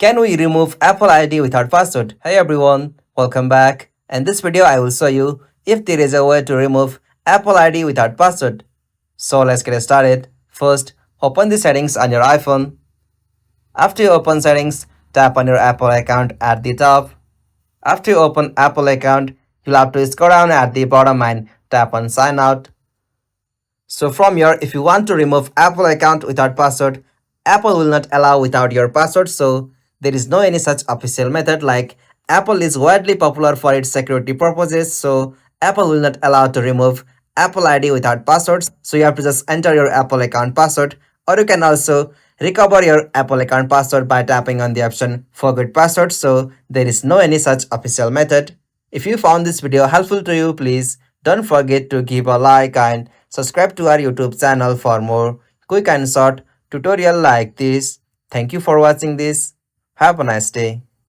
Can we remove Apple ID without password? Hey everyone, welcome back. In this video, I will show you if there is a way to remove Apple ID without password. So let's get started. First, open the settings on your iPhone. After you open settings, tap on your Apple account at the top. After you open Apple account, you'll have to scroll down at the bottom and tap on sign out. So from here, if you want to remove Apple account without password, Apple will not allow without your password. So there is no any such official method. Like Apple is widely popular for its security purposes. So Apple will not allow to remove Apple ID without passwords. So you have to just enter your Apple account password, or you can also recover your Apple account password by tapping on the option forget password. So there is no any such official method. If you found this video helpful to you, please don't forget to give a like and subscribe to our YouTube channel for more quick and short tutorial like this. Thank you for watching this. Have a nice day.